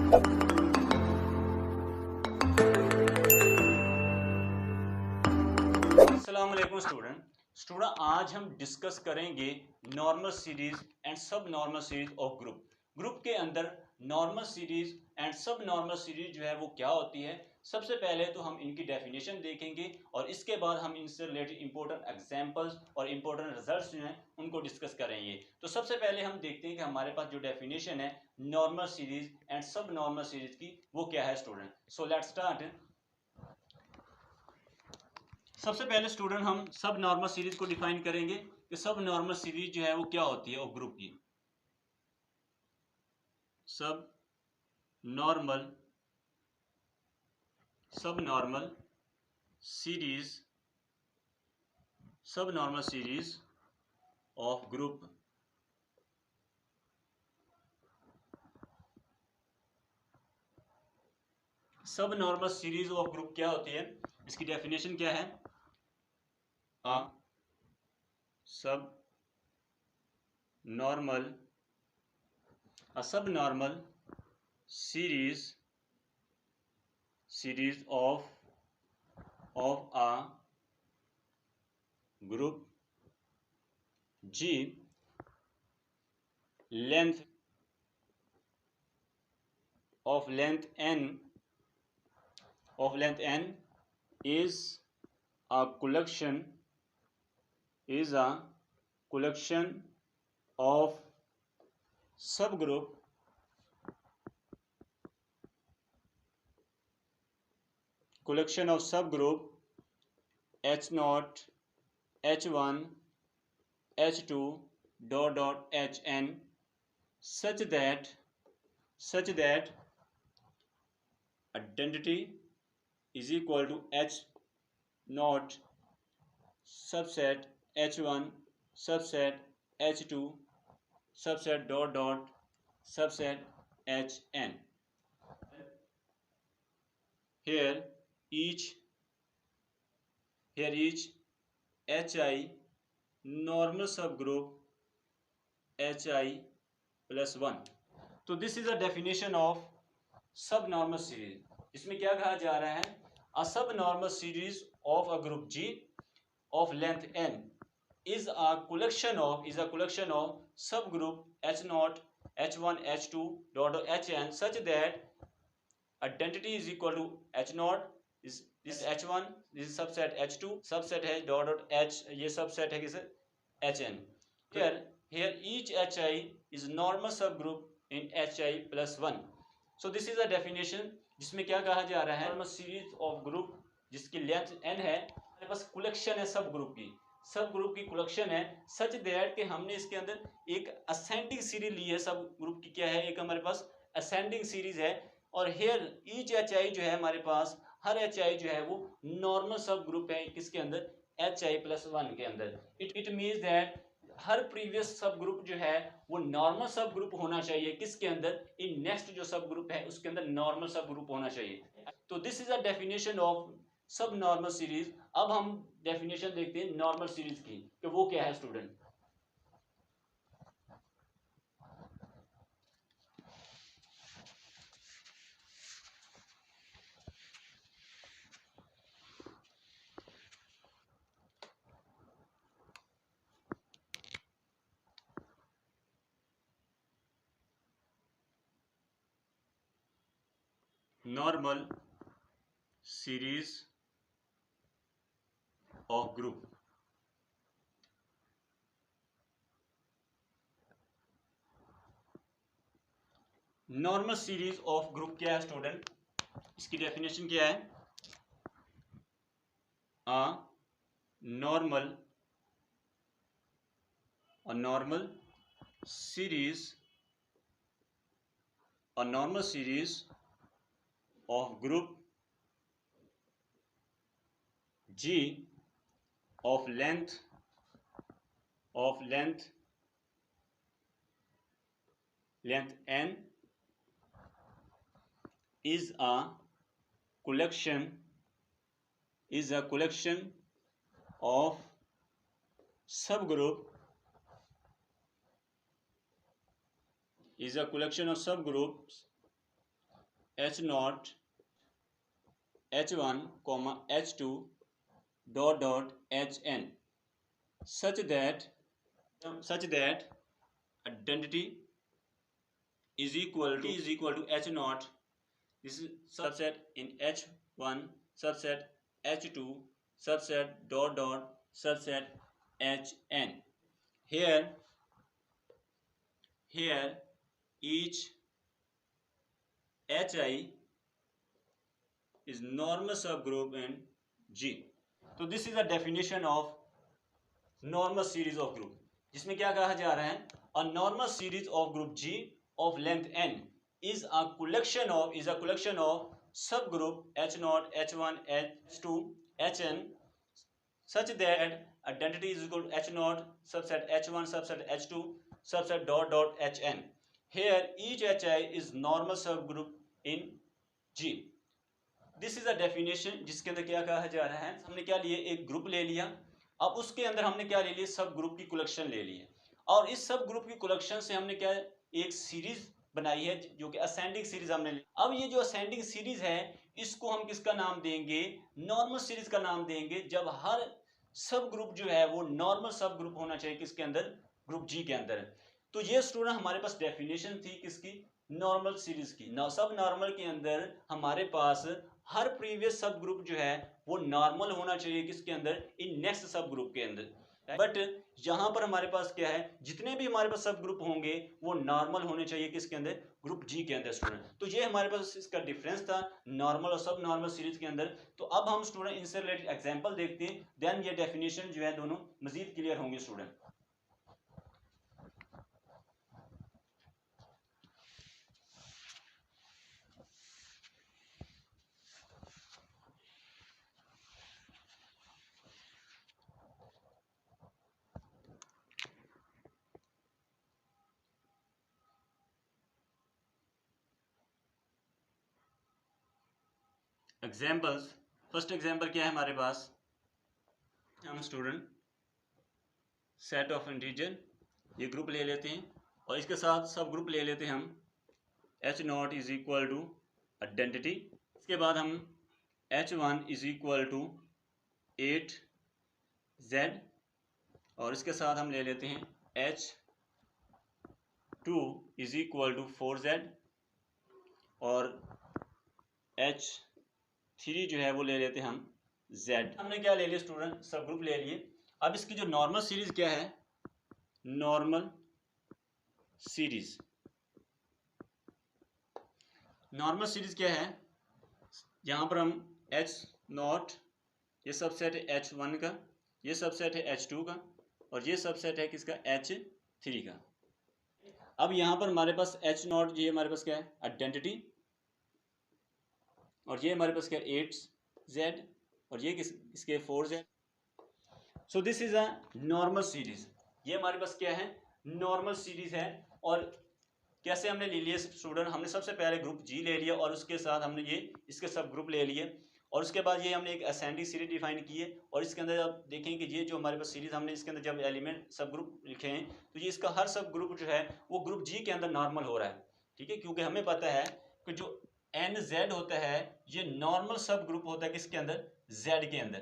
अस्सलाम वालेकुम स्टूडेंट आज हम डिस्कस करेंगे नॉर्मल सीरीज एंड सब नॉर्मल सीरीज ऑफ ग्रुप के अंदर नॉर्मल सीरीज एंड सब नॉर्मल सीरीज जो है वो क्या होती है। सबसे पहले तो हम इनकी डेफिनेशन देखेंगे और इसके बाद हम इनसे रिलेटेड इंपॉर्टेंट एग्जांपल्स और इंपॉर्टेंट रिजल्ट्स जो हैं उनको डिस्कस करेंगे। तो सबसे पहले हम देखते हैं कि हमारे पास जो डेफिनेशन है नॉर्मल सीरीज एंड सब नॉर्मल सीरीज की वो क्या है स्टूडेंट। So let's start. सबसे पहले स्टूडेंट हम सब नॉर्मल सीरीज को डिफाइन करेंगे कि सब नॉर्मल सीरीज जो है वो क्या होती है ऑफ ग्रुप की। सब नॉर्मल सीरीज ऑफ ग्रुप सब नॉर्मल सीरीज ऑफ ग्रुप क्या होती है, इसकी डेफिनेशन क्या है। A subnormal series of a group G, length n is a collection of subgroup H0, H1, H2 Hn such that identity is equal to H0 subset H1 subset H2 subset subset Hn. Here each Hi normal subgroup Hi plus 1. तो this is a definition of सब normal series. इसमें क्या कहा जा रहा है, अ सब normal series of a group G of length n is a collection of subgroup H0, H1, H2 Hn such that identity is equal to H0 is this H1, this is subset H2 subset है H, ये subset है किसे Hn. Here each Hi is normal subgroup in Hi plus 1. So this is a definition जिसमें क्या कहा जा रहा है, normal series of group जिसकी लेंथ n है, हमारे पास कलेक्शन है सब ग्रुप की कलेक्शन है सच दैट कि हमने इसके अंदर एक असेंडिंग सीरीज ली है। सब ग्रुप की क्या है, एक हमारे पास असेंडिंग सीरीज है और हेयर ईच Hi जो है हमारे पास हर Hi जो है वो नॉर्मल सब ग्रुप है किसके अंदर Hi plus 1 के अंदर। It means that her previous सब ग्रुप जो है वो नॉर्मल सब ग्रुप होना चाहिए किसके अंदर, इन नेक्स्ट जो सब ग्रुप है उसके अंदर नॉर्मल सब ग्रुप होना चाहिए। तो this is a definition of सब नॉर्मल सीरीज। अब हम डेफिनेशन देखते हैं नॉर्मल सीरीज की कि वो क्या है student. Normal series of group normal series of group क्या है स्टूडेंट, इसकी डेफिनेशन क्या है। A normal series of group G of length n is a collection of subgroups H not H1 comma H2 dot dot Hn such that identity is equal to H naught. This is subset in H1 subset H2 subset dot dot subset Hn. Here each Hi is normal subgroup in G. तो this is a definition of normal series of group, जिसमें क्या कहा जा रहा है, a normal series of group G of length n is a collection of subgroup H0, H1, H2, Hn such that identity is equal to H0 subset H1 subset H2 subset dot dot Hn. Here each Hi is normal subgroup in G. This is a definition, जिसके अंदर क्या कहा जा रहा है, हमने क्या लिए, एक ग्रुप ले लिया, अब उसके अंदर हमने क्या ले लिया, सब ग्रुप की कलेक्शन ले ली है, और इस सब ग्रुप की कलेक्शन से हमने क्या एक सीरीज बनाई है जो कि असेंडिंग सीरीज हमने ली। अब ये जो असेंडिंग सीरीज है इसको हम किसका नाम देंगे, नॉर्मल सीरीज का नाम देंगे, जब हर सब ग्रुप जो है वो नॉर्मल सब ग्रुप होना चाहिए किसके अंदर, ग्रुप जी के अंदर। तो ये स्टूडेंट हमारे पास डेफिनेशन थी किसकी, नॉर्मल सीरीज की। सब नॉर्मल के अंदर हमारे पास हर प्रीवियस सब ग्रुप जो है वो नॉर्मल होना चाहिए किसके अंदर, इन नेक्स्ट सब ग्रुप के अंदर। बट यहां पर हमारे पास क्या है, जितने भी हमारे पास सब ग्रुप होंगे वो नॉर्मल होने चाहिए किसके अंदर, ग्रुप जी के अंदर स्टूडेंट। तो ये हमारे पास इसका डिफरेंस था नॉर्मल और सब नॉर्मल सीरीज के अंदर। तो अब हम स्टूडेंट इनसे रिलेटेड एग्जांपल देखते हैं, देन ये डेफिनेशन जो है दोनों मजीद क्लियर होंगे स्टूडेंट। एग्जाम्पल्स, फर्स्ट एग्जाम्पल क्या है हमारे पास, हम स्टूडेंट सेट ऑफ इंटीजर ये ग्रुप ले लेते हैं और इसके साथ सब ग्रुप ले लेते हैं हम H0 is equal to identity, इसके बाद हम H1 is equal to 8Z और इसके साथ हम ले लेते हैं H2 is equal to 4Z और H3 जो है वो ले लेते हैं हम Z। हमने क्या ले लिया स्टूडेंट, सब ग्रुप ले लिए। अब इसकी जो नॉर्मल सीरीज क्या है, नॉर्मल सीरीज, नॉर्मल सीरीज क्या है, यहां पर हम H0 ये सबसेट है H1 का, ये सबसेट है H2 का और ये सबसेट है किसका, H3 का। अब यहां पर हमारे पास H0 ये हमारे पास क्या है, आइडेंटिटी, और ये हमारे पास क्या है 8Z और ये इसके 4Z। So this is a normal series, ये हमारे पास क्या है, नॉर्मल सीरीज है। और कैसे हमने ले लिया स्टूडेंट, हमने सबसे पहले ग्रुप जी ले लिया और उसके साथ हमने ये इसके सब ग्रुप ले लिए और उसके बाद ये हमने एक असेंडिंग सीरीज डिफाइन की है और इसके अंदर आप देखें कि ये जो हमारे पास सीरीज हमने इसके अंदर जब एलिमेंट सब ग्रुप लिखे हैं तो ये इसका हर सब ग्रुप जो है वो ग्रुप जी के अंदर नॉर्मल हो रहा है, ठीक है, क्योंकि हमें पता है कि जो NZ होता है ये नॉर्मल सब ग्रुप होता है किसके अंदर, Z के अंदर,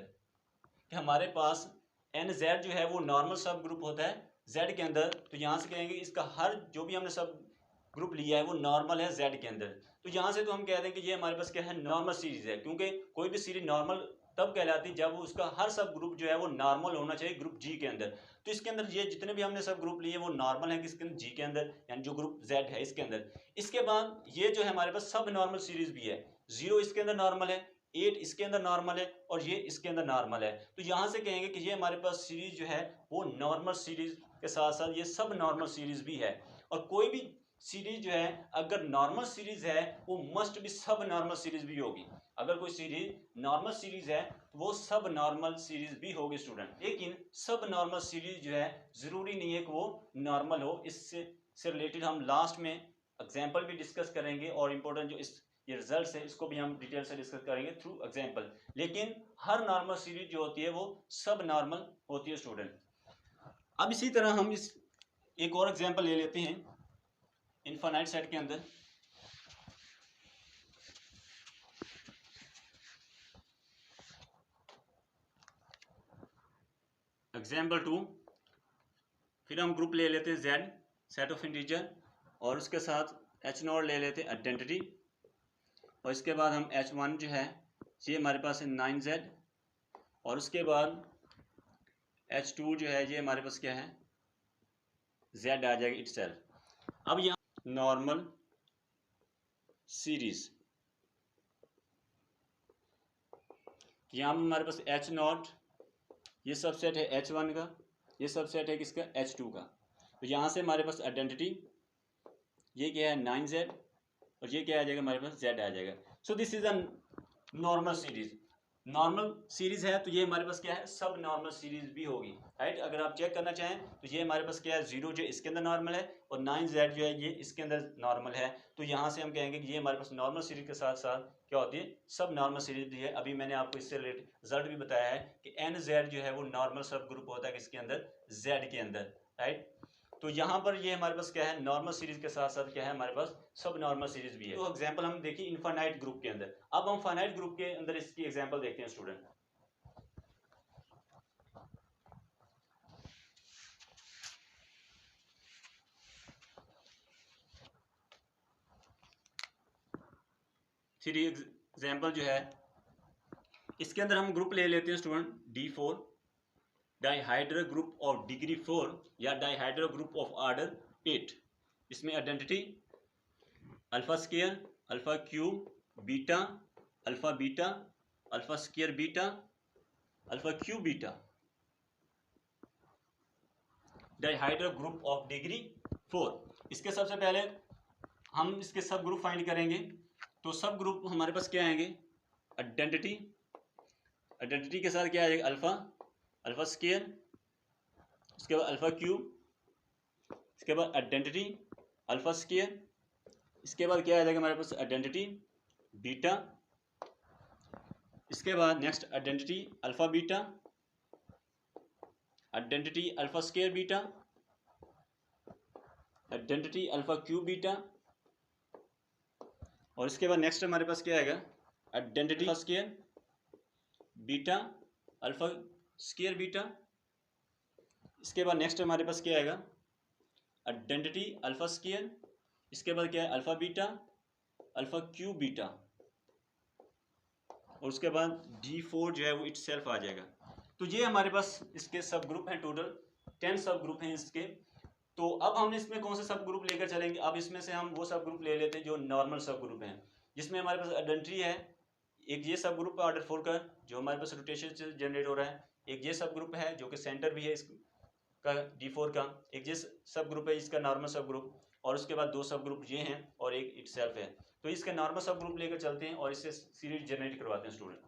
कि हमारे पास NZ जो है वो नॉर्मल सब ग्रुप होता है Z के अंदर। तो यहाँ से कहेंगे इसका हर जो भी हमने सब ग्रुप लिया है वो नॉर्मल है Z के अंदर। तो यहाँ से तो हम कह दें कि ये हमारे पास क्या है, नॉर्मल सीरीज है, क्योंकि कोई भी सीरीज नॉर्मल तब कहलाती है जब उसका हर सब ग्रुप जो है वो नॉर्मल होना चाहिए ग्रुप जी के अंदर। तो इसके अंदर ये जितने भी हमने सब ग्रुप लिए वो नॉर्मल है किसके अंदर, जी के अंदर, यानी जो ग्रुप Z है इसके अंदर। इसके बाद ये जो है हमारे पास सब नॉर्मल सीरीज भी है, 0 इसके अंदर नॉर्मल है, 8 इसके अंदर नॉर्मल है और ये इसके अंदर नॉर्मल है। तो यहाँ से कहेंगे कि ये हमारे पास सीरीज जो है वो नॉर्मल सीरीज के साथ साथ ये सब नॉर्मल सीरीज भी है। और कोई भी सीरीज जो है अगर नॉर्मल सीरीज है वो मस्ट भी सब नॉर्मल सीरीज भी होगी। अगर कोई सीरीज नॉर्मल सीरीज है तो वो सब नॉर्मल सीरीज भी होगी स्टूडेंट। लेकिन सब नॉर्मल सीरीज जो है जरूरी नहीं है कि वो नॉर्मल हो। इससे रिलेटेड हम लास्ट में एग्जाम्पल भी डिस्कस करेंगे और इम्पोर्टेंट जो ये रिजल्ट है इसको भी हम डिटेल से डिस्कस करेंगे थ्रू एग्जाम्पल। लेकिन हर नॉर्मल सीरीज जो होती है वो सब नॉर्मल होती है स्टूडेंट। अब इसी तरह हम इस एक और एग्जाम्पल ले लेते हैं इनफाइनाइट सेट के अंदर। एग्जाम्पल 2, फिर हम ग्रुप ले लेते हैं Z, सेट ऑफ इंटीजर, और उसके साथ H0 ले लेते हैं आइडेंटिटी, और इसके बाद हम H1 जो है ये हमारे पास है 9Z, और उसके बाद H2 जो है ये हमारे पास क्या है Z आ जाएगा इटसेल्फ। अब यहाँ नॉर्मल सीरीज, यहाँ हमारे पास H0 ये सबसेट है H1 का, ये सबसेट है किसका H2 का। तो यहाँ से हमारे पास आइडेंटिटी ये क्या है 9Z, और ये क्या आ जाएगा हमारे पास Z आ जाएगा। So this is a normal series. Normal series है तो ये हमारे पास क्या है सब नॉर्मल सीरीज भी होगी, राइट। अगर आप चेक करना चाहें तो ये हमारे पास क्या है 0 जो इसके अंदर नॉर्मल है, और 9Z जो है ये इसके अंदर नॉर्मल है। तो यहाँ से हम कहेंगे कि ये हमारे पास नॉर्मल सीरीज के साथ साथ क्या होती है सब नॉर्मल सीरीज भी है। अभी मैंने आपको इससे रिलेटेड रिजल्ट भी बताया है कि NZ जो है वो नॉर्मल सब ग्रुप होता है किसके अंदर Z के अंदर, राइट। तो यहाँ पर ये हमारे पास क्या है नॉर्मल सीरीज के साथ साथ क्या है हमारे पास सब नॉर्मल सीरीज भी है। तो एग्जांपल हम देखिए इनफाइनाइट ग्रुप के अंदर। अब हम फाइनाइट ग्रुप के अंदर इसकी एग्जांपल देखते हैं स्टूडेंट। थ्री एग्जांपल जो है इसके अंदर हम ग्रुप ले लेते हैं student D4, dihedral group of degree 4 या डाइहाइड्रल ग्रुप ऑफ ऑर्डर 8। इसमें identity alpha square, alpha cube, beta, alpha beta, alpha square beta, alpha cube beta, dihedral group of degree 4। इसके सबसे पहले हम इसके सब ग्रुप फाइंड करेंगे। तो सब ग्रुप हमारे पास क्या आएंगे आइडेंटिटी, आइडेंटिटी के साथ क्या आ जाएगा अल्फा, अल्फा स्क्वायर, उसके बाद अल्फा क्यूब, इसके बाद आइडेंटिटी अल्फा स्क्वायर, इसके बाद क्या आ जाएगा हमारे पास आइडेंटिटी बीटा, इसके बाद next identity alpha beta, identity alpha square beta, identity alpha cube beta, और इसके बाद नेक्स्ट हमारे पास क्या आएगा identity square beta, alpha square beta. इसके बाद नेक्स्ट हमारे पास क्या आएगा आइडेंटिटी अल्फा स्क्वायर, इसके बाद क्या है alpha beta, alpha cube beta, और उसके बाद D4 जो है वो इटसेल्फ आ जाएगा। तो ये हमारे पास इसके सब ग्रुप हैं, टोटल 10 सब ग्रुप हैं इसके। तो अब हम इसमें कौन से सब ग्रुप लेकर चलेंगे, अब इसमें से हम वो सब ग्रुप ले लेते हैं जो नॉर्मल सब ग्रुप हैं, जिसमें हमारे पास आइडेंटिटी है एक ये सब ग्रुप ऑर्डर 4 का जो हमारे पास रोटेशन से जनरेट हो रहा है, एक ये सब ग्रुप है जो कि सेंटर भी है इसका D4 का, एक ये सब ग्रुप है इसका नॉर्मल सब ग्रुप, और उसके बाद दो सब ग्रुप ये हैं और एक इटसेल्फ है। तो इसका नॉर्मल सब ग्रुप लेकर चलते हैं और इससे सीरीज जनरेट करवाते हैं स्टूडेंट।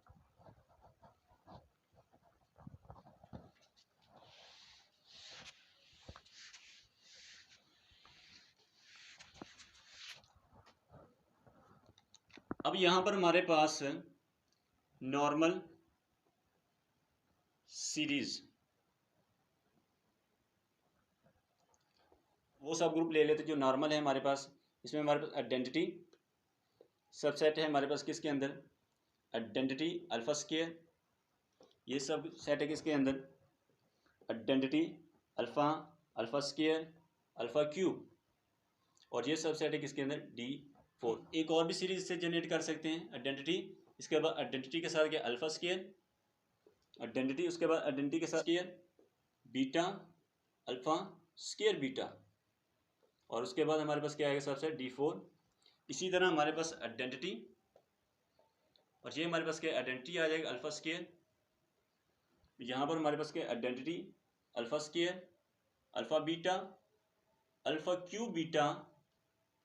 अब यहां पर हमारे पास नॉर्मल सीरीज वो सब ग्रुप ले लेते जो नॉर्मल है हमारे पास। इसमें हमारे पास आइडेंटिटी सबसेट है हमारे पास किसके अंदर आइडेंटिटी अल्फा स्क्वायर, ये सब सेट है किसके अंदर identity alpha, alpha square, alpha cube, और ये सब सेट है किसके अंदर D4। एक और भी सीरीज से जनरेट कर सकते हैं आइडेंटिटी, इसके बाद आइडेंटिटी के साथ क्या अल्फा स्क्वायर, आइडेंटिटी, उसके बाद आइडेंटिटी के साथ square beta, alpha square beta, और उसके बाद हमारे पास क्या आएगा सबसे D4। इसी तरह हमारे पास आइडेंटिटी, और ये हमारे पास क्या आइडेंटिटी आ जाएगा अल्फा स्क्वायर, यहाँ पर हमारे पास क्या identity alpha square, alpha beta, alpha cube beta,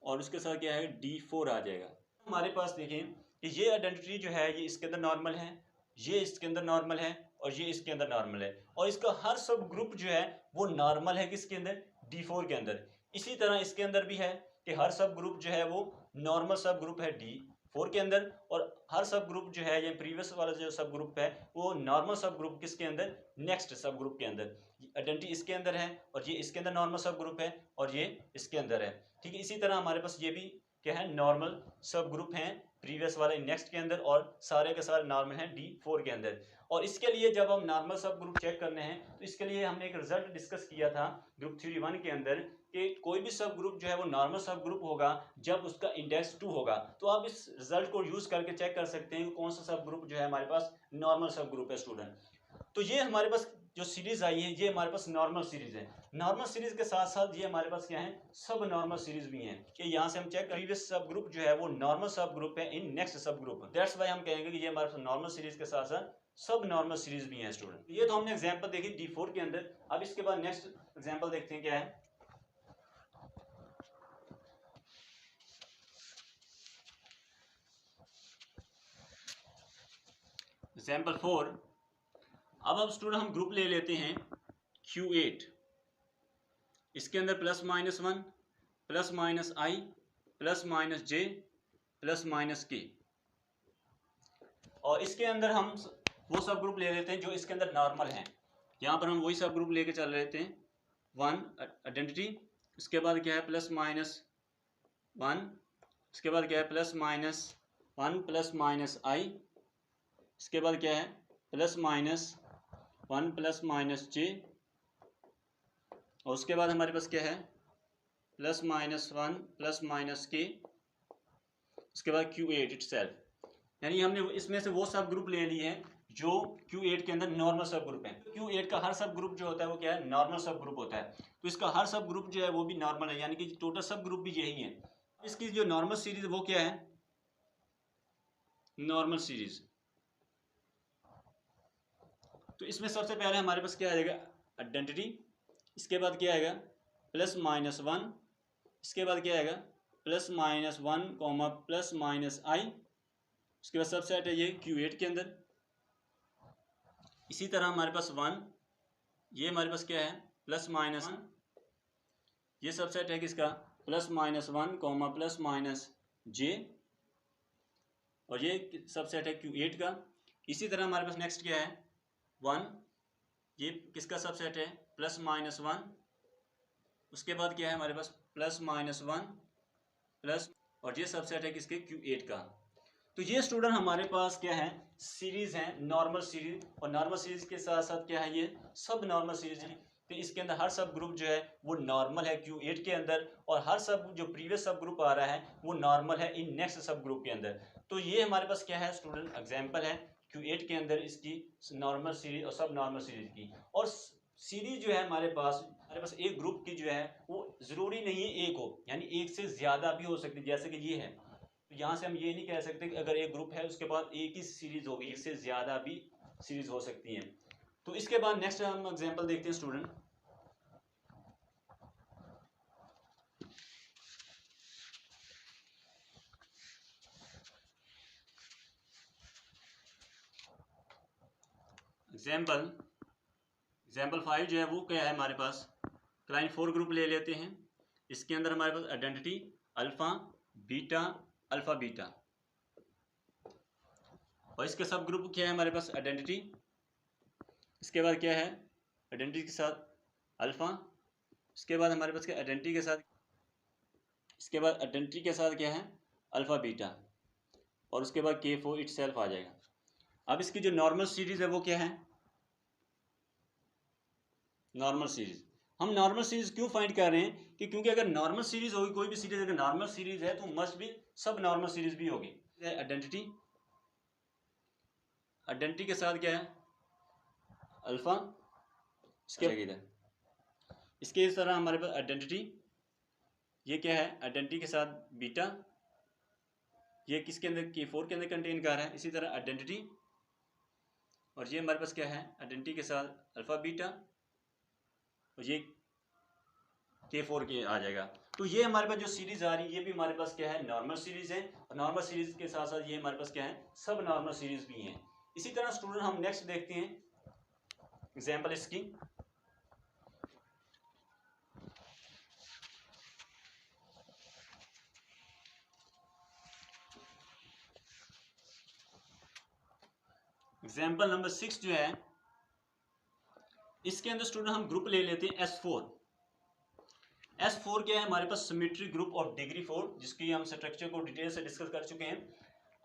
और उसके साथ क्या है D4 आ जाएगा। हमारे पास देखें कि ये आइडेंटिटी जो है ये इसके अंदर नॉर्मल है, ये इसके अंदर नॉर्मल है, और ये इसके अंदर नॉर्मल है, और इसका हर सब ग्रुप जो है वो नॉर्मल है किसके अंदर D4 के अंदर। इसी तरह इसके अंदर भी है कि हर सब ग्रुप जो है वो नॉर्मल सब ग्रुप है D4 के अंदर, और हर सब ग्रुप जो है ये प्रीवियस वाला जो सब ग्रुप है वो नॉर्मल सब ग्रुप किसके अंदर नेक्स्ट सब ग्रुप के अंदर। आइडेंटिटी इसके अंदर है और ये इसके अंदर नॉर्मल सब ग्रुप है और ये इसके अंदर है, ठीक है। इसी तरह हमारे पास ये भी क्या है, नॉर्मल सब ग्रुप हैं प्रीवियस वाले नेक्स्ट के अंदर, और सारे के सारे नॉर्मल हैं D4 के अंदर। और इसके लिए जब हम नॉर्मल सब ग्रुप चेक करने हैं तो इसके लिए हमने एक रिजल्ट डिस्कस किया था ग्रुप थ्योरी 1 के अंदर कि कोई भी सब ग्रुप जो है वो नॉर्मल सब ग्रुप होगा जब उसका इंडेक्स 2 होगा। तो आप इस रिजल्ट को यूज करके चेक कर सकते हैं कि कौन सा सब ग्रुप जो है हमारे पास नॉर्मल सब ग्रुप है स्टूडेंट। तो ये हमारे पास जो सीरीज आई है ये हमारे पास नॉर्मल सीरीज है। नॉर्मल सीरीज के साथ साथ ये हमारे पास क्या है, सब नॉर्मल सीरीज भी हैं कि यहाँ से हम चेक प्रीवियस सब ग्रुप जो है वो नॉर्मल सब ग्रुप है इन नेक्स्ट सब ग्रुप। दैट्स व्हाई हम कहेंगे कि ये हमारे पास नॉर्मल सीरीज के साथ साथ सब नॉर्मल सीरीज भी हैं स्टूडेंट। ये तो हमने एग्जांपल देखी D4 के अंदर। अब इसके बाद नेक्स्ट एग्जांपल देखते हैं क्या है। एग्जांपल 4। अब स्टूडेंट हम ग्रुप ले लेते हैं Q8। इसके अंदर +-1 +-i +-j +-k, और इसके अंदर हम वो सब ग्रुप ले लेते हैं जो इसके अंदर नॉर्मल हैं। यहाँ पर हम वही सब ग्रुप लेके चल रहे थे। 1 आइडेंटिटी, उसके बाद क्या है +-1, उसके बाद क्या है +-1 +-i, इसके बाद क्या है +-1 +-j, और उसके बाद हमारे पास क्या है +-1 +-k, उसके बाद Q8 इटसेल्फ। यानी हमने इसमें से वो सब ग्रुप ले लिए हैं जो Q8 के अंदर नॉर्मल सब ग्रुप है। Q8 का हर सब ग्रुप जो होता है वो क्या है, नॉर्मल सब ग्रुप होता है। तो इसका हर सब ग्रुप जो है वो भी नॉर्मल है, यानी कि टोटल सब ग्रुप भी यही है। इसकी जो नॉर्मल सीरीज वो क्या है, नॉर्मल सीरीज। तो इसमें सबसे पहले हमारे पास क्या आएगा, आइडेंटिटी, इसके बाद क्या आएगा +-1, इसके बाद क्या आएगा +-1, +-i, उसके बाद सबसेट है ये Q8 के अंदर। इसी तरह हमारे पास 1, ये हमारे पास क्या है +-1, ये सबसेट है किसका +-1, +-j, और ये सबसेट है Q8 का। इसी तरह हमारे पास नेक्स्ट क्या है 1, ये किसका सबसेट है +-1, उसके बाद क्या है हमारे पास +-1 प्लस, और ये सबसेट है किसके Q8 का। तो ये स्टूडेंट हमारे पास क्या है, सीरीज है नॉर्मल सीरीज, और नॉर्मल सीरीज के साथ साथ क्या है ये सब नॉर्मल सीरीज है। तो इसके अंदर हर सब ग्रुप जो है वो नॉर्मल है Q8 के अंदर, और हर सब जो प्रीवियस सब ग्रुप आ रहा है वो नॉर्मल है इन नेक्स्ट सब ग्रुप के अंदर। तो ये हमारे पास क्या है स्टूडेंट, एग्जाम्पल है Q8 के अंदर इसकी नॉर्मल सीरीज और सब नॉर्मल सीरीज की। और सीरीज जो है हमारे पास एक ग्रुप की जो है वो जरूरी नहीं है एक हो, यानी एक से ज्यादा भी हो सकती है, जैसे कि ये है। तो यहाँ से हम ये नहीं कह सकते कि अगर एक ग्रुप है उसके बाद एक ही सीरीज होगी, एक से ज्यादा भी सीरीज हो सकती हैं। तो इसके बाद नेक्स्ट हम एग्जांपल देखते हैं स्टूडेंट। एग्जाम्पल 5 जो है वो क्या है हमारे पास, क्लाइन 4 ग्रुप ले लेते हैं। इसके अंदर हमारे पास identity alpha beta alpha beta, और इसके सब ग्रुप क्या है हमारे पास आइडेंटिटी, इसके बाद क्या है आइडेंटिटी के साथ अल्फा, इसके बाद हमारे पास क्या आइडेंटिटी के साथ, इसके बाद आइडेंटिटी के साथ क्या है अल्फा बीटा, और उसके बाद K4 इटसेल्फ आ जाएगा। अब इसकी जो नॉर्मल सीरीज है वो क्या है, नॉर्मल सीरीज। हम नॉर्मल सीरीज क्यों फाइंड कर रहे हैं कि क्योंकि अगर नॉर्मल सीरीज होगी, कोई भी सीरीज अगर नॉर्मल सीरीज है तो मस्ट भी सब नॉर्मल सीरीज भी होगी। आइडेंटिटी, आइडेंटिटी के साथ क्या है अल्फा, इसके इसके इस तरह हमारे पास आइडेंटिटी, ये क्या है आइडेंटिटी के साथ बीटा, ये किसके अंदर K4 के अंदर कंटेन कर रहा है। इसी तरह आइडेंटिटी, और ये हमारे पास क्या है आइडेंटिटी के साथ अल्फा बीटा, और ये K4 के आ जाएगा। तो ये हमारे पास जो सीरीज आ रही है ये भी हमारे पास क्या है नॉर्मल सीरीज है, और नॉर्मल सीरीज के साथ साथ ये हमारे पास क्या है सब नॉर्मल सीरीज भी हैं। इसी तरह स्टूडेंट हम नेक्स्ट देखते हैं एग्जाम्पल इसकी। एग्जाम्पल नंबर 6 जो है इसके अंदर स्टूडेंट हम ग्रुप ले लेते हैं S4। S4 क्या है हमारे पास, सिमेट्री ग्रुप ऑफ डिग्री 4, जिसकी हम स्ट्रक्चर को डिटेल से डिस्कस कर चुके हैं।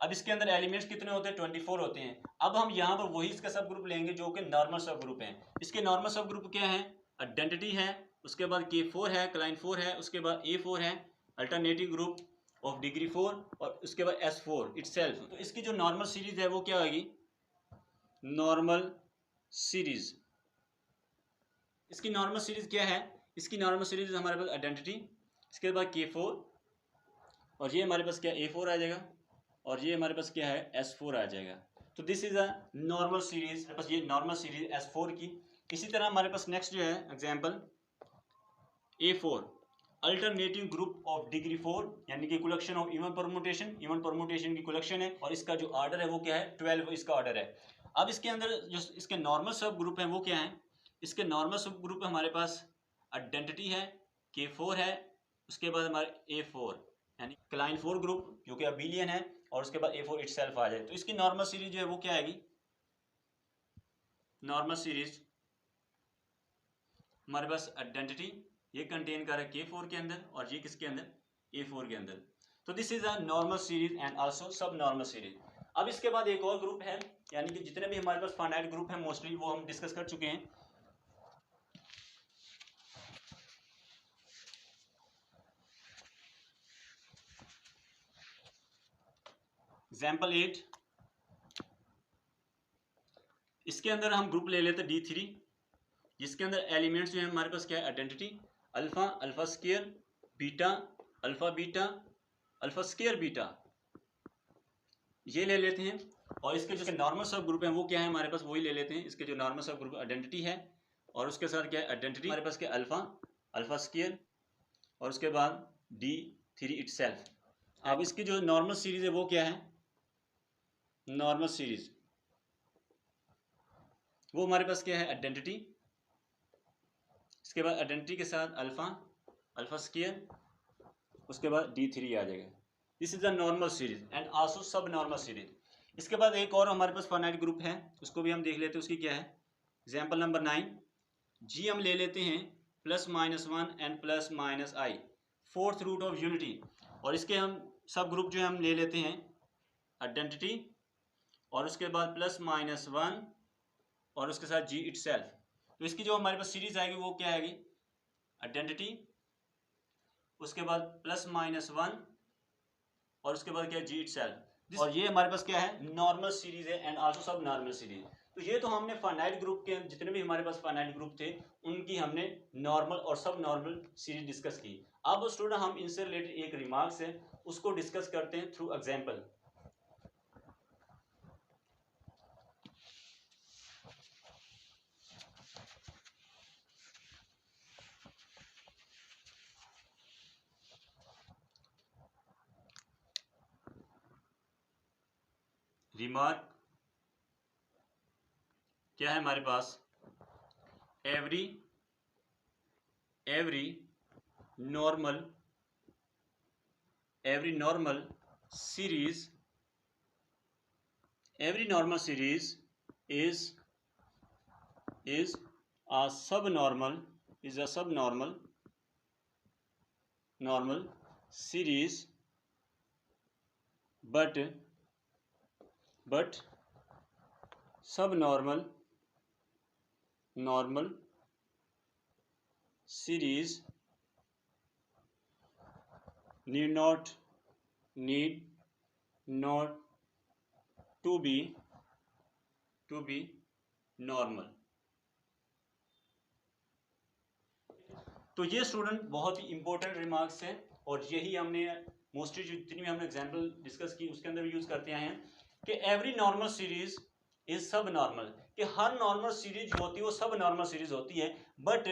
अब इसके अंदर एलिमेंट्स कितने होते हैं, 24 होते हैं। अब हम यहाँ पर वही इसका सब ग्रुप लेंगे जो कि नॉर्मल सब ग्रुप है। इसके नॉर्मल सब ग्रुप क्या है, आइडेंटिटी है, उसके बाद K4 है, क्लाइन 4 है, उसके बाद A4 है, अल्टरनेटिव ग्रुप ऑफ डिग्री 4, और उसके बाद S4 इटसेल्फ। तो इसकी जो नॉर्मल सीरीज है वो क्या आएगी, नॉर्मल सीरीज। इसकी नॉर्मल सीरीज क्या है, इसकी नॉर्मल सीरीज हमारे पास आइडेंटिटी, इसके बाद K4, और ये हमारे पास क्या A4 आ जाएगा, और ये हमारे पास क्या है S4 आ जाएगा। तो this is a normal series, हमारे पास ये नॉर्मल सीरीज S4 की। इसी तरह हमारे पास नेक्स्ट जो है example A4, alternative group of degree 4, यानी कि collection of even permutation, even permutation की कलेक्शन है, और इसका जो ऑर्डर है वो क्या है, 12 इसका ऑर्डर है। अब इसके अंदर जो इसके नॉर्मल सब ग्रुप हैं वो क्या है, इसके नॉर्मल सब ग्रुप हमारे पास आइडेंटिटी है, K4 है, उसके बाद हमारे A4 यानी क्लाइन 4 ग्रुप जो कि अबिलियन है, और उसके बाद A4 इटसेल्फ आ जाए। तो इसकी नॉर्मल सीरीज जो है वो क्या आएगी, नॉर्मल सीरीज हमारे पास आइडेंटिटी ये कंटेन कर रहा है K4 के अंदर, और ये किसके अंदर, A4 के अंदर। तो this is a normal series and also सब नॉर्मल सीरीज। अब इसके बाद एक और ग्रुप है, यानी कि जितने भी हमारे पास फाइनाइट ग्रुप है मोस्टली वो हम डिस्कस कर चुके हैं। एग्जाम्पल 8, इसके अंदर हम ग्रुप ले लेते हैं D3, जिसके अंदर एलिमेंट्स जो है हमारे पास क्या है, identity, alpha, alpha square, beta, alpha beta, alpha square beta, ये ले लेते हैं। और इसके जो नॉर्मल सब ग्रुप हैं वो क्या है हमारे पास, वही ले लेते हैं। इसके जो नॉर्मल सब ग्रुप आइडेंटिटी है, और उसके साथ क्या है आइडेंटिटी हमारे पास क्या, अल्फा, अल्फा स्केयर, और उसके बाद D3 इटसेल्फ। अब इसकी जो नॉर्मल सीरीज है वो क्या है, नॉर्मल सीरीज वो हमारे पास क्या है, आइडेंटिटी, इसके बाद आइडेंटिटी के साथ अल्फा, अल्फा स्केयर, उसके बाद D3 आ जाएगा। This is the normal series and also सब नॉर्मल सीरीज। इसके बाद एक और हमारे पास फाइनाइट ग्रुप है, उसको भी हम देख लेते हैं, उसकी क्या है। एग्जाम्पल नंबर 9, जी हम ले लेते हैं +-1 and +-i, fourth root of unity, और इसके हम सब ग्रुप जो है हम ले लेते हैं आइडेंटिटी, और उसके बाद +-1 और उसके साथ जी इटसेल्फ। तो इसकी जो हमारे पास सीरीज आएगी वो क्या आएगी, आइडेंटिटी, उसके बाद +-1 और उसके बाद क्या है, जी इटसेल्फ। और ये हमारे पास क्या है, नॉर्मल सीरीज है एंड आल्सो सब नॉर्मल सीरीज। तो ये तो हमने फाइनाइट ग्रुप के जितने भी हमारे पास फाइनाइट ग्रुप थे उनकी हमने नॉर्मल और सब नॉर्मल सीरीज डिस्कस की। अब स्टूडेंट हम इनसे रिलेटेड एक रिमार्क्स है उसको डिस्कस करते हैं थ्रू एग्जाम्पल। रिमार्क क्या है हमारे पास, every normal series is a subnormal series, but subnormal series need not to be normal। तो ये स्टूडेंट बहुत ही इंपॉर्टेंट रिमार्क्स है, और यही हमने मोस्टली जितनी भी हमने एग्जाम्पल डिस्कस की उसके अंदर भी यूज करते आए हैं कि एवरी नॉर्मल सीरीज इज सब नॉर्मल, कि हर नॉर्मल सीरीज जो होती है वो सब नॉर्मल सीरीज होती है, but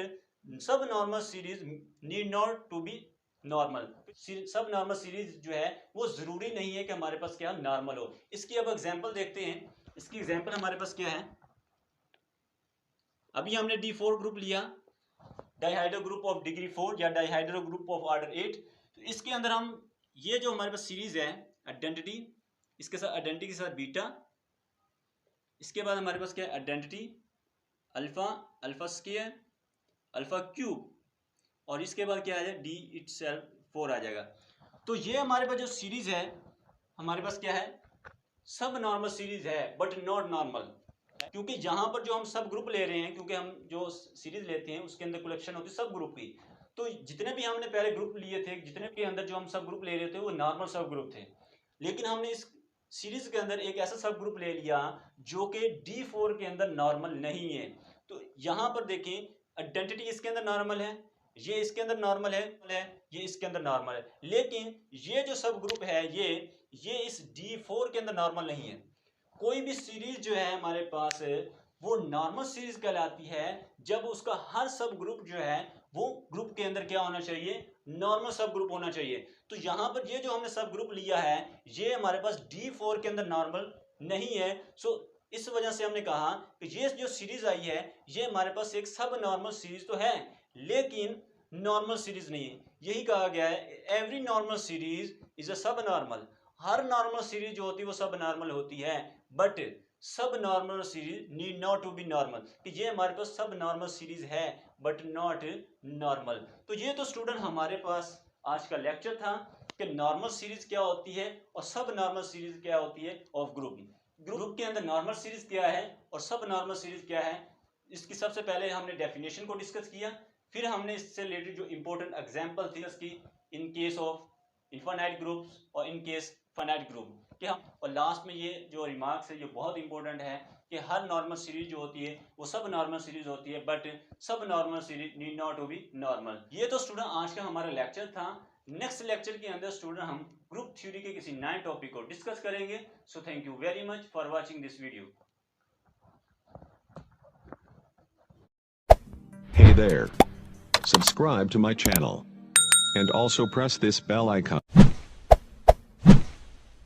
subnormal series need not to be normal. Subnormal series जो है वो जरूरी नहीं है कि हमारे पास क्या नॉर्मल हो। इसकी अब एग्जाम्पल देखते हैं। इसकी एग्जाम्पल हमारे पास क्या है, अभी हमने D4 ग्रुप लिया, डाइहाइड्रो ग्रुप ऑफ डिग्री 4 या डाइहाइड्रो ग्रुप ऑफ ऑर्डर 8। तो इसके अंदर हम ये जो हमारे पास सीरीज है आइडेंटिटी, इसके साथ आइडेंटिटी के साथ बीटा, इसके बाद हमारे पास क्या है identity, alpha, alpha square, alpha cube, और इसके बाद क्या आ जाएगा, डी इटसेल्फ 4 आ जाएगा। तो ये हमारे पास जो सीरीज है, हमारे पास क्या है, सब नॉर्मल सीरीज है बट नॉट नॉर्मल, क्योंकि जहां पर जो हम सब ग्रुप ले रहे हैं, क्योंकि हम जो सीरीज लेते हैं उसके अंदर कलेक्शन होती है सब ग्रुप की, तो जितने भी हमने पहले ग्रुप लिए थे, जितने भी अंदर जो हम सब ग्रुप ले रहे थे वो नॉर्मल सब ग्रुप थे, लेकिन हमने इस सीरीज के अंदर एक ऐसा सब ग्रुप ले लिया जो कि D4 के अंदर नॉर्मल नहीं है। तो यहां पर देखें, आइडेंटिटी इसके अंदर नॉर्मल है, ये इसके अंदर नॉर्मल है, ये इसके अंदर नॉर्मल है, लेकिन ये जो सब ग्रुप है ये इस D4 के अंदर नॉर्मल नहीं है। कोई भी सीरीज जो है हमारे पास वो नॉर्मल सीरीज कहलाती है जब उसका हर सब ग्रुप जो है वो ग्रुप के अंदर क्या होना चाहिए, नॉर्मल सब ग्रुप होना चाहिए। तो यहाँ पर ये जो हमने सब ग्रुप लिया है ये हमारे पास D4 के अंदर नॉर्मल नहीं है। सो इस वजह से हमने कहा कि ये जो सीरीज आई है ये हमारे पास एक सब नॉर्मल सीरीज तो है लेकिन नॉर्मल सीरीज नहीं है। यही कहा गया है, every normal series is a सब नॉर्मल। हर नॉर्मल सीरीज जो होती है वो सब नॉर्मल होती है, but subnormal series need not to be normal, कि ये हमारे पास सब नॉर्मल सीरीज है बट नॉट नॉर्मल। तो ये तो स्टूडेंट हमारे पास आज का लेक्चर था कि नॉर्मल सीरीज क्या होती है और सब नॉर्मल सीरीज क्या होती है ऑफ ग्रुप। ग्रुप के अंदर नॉर्मल सीरीज क्या है और सब नॉर्मल सीरीज क्या है, इसकी सबसे पहले हमने डेफिनेशन को डिस्कस किया, फिर हमने इससे रिलेटेड जो इंपॉर्टेंट एग्जांपल थी उसकी in case of infinite groups और इन केस फाइनाइट ग्रुप क्या, और लास्ट में ये जो रिमार्क्स है ये बहुत इंपॉर्टेंट है कि हर नॉर्मल सीरीज जो होती है वो सब नॉर्मल सीरीज होती है but subnormal series need not to be normal. ये तो स्टूडेंट आज का हमारा लेक्चर था। नेक्स्ट लेक्चर के अंदर स्टूडेंट हम ग्रुप थ्योरी के किसी नए टॉपिक को डिस्कस करेंगे। So thank you very much for watching this video. Hey there. Subscribe to my channel. And also press this bell icon.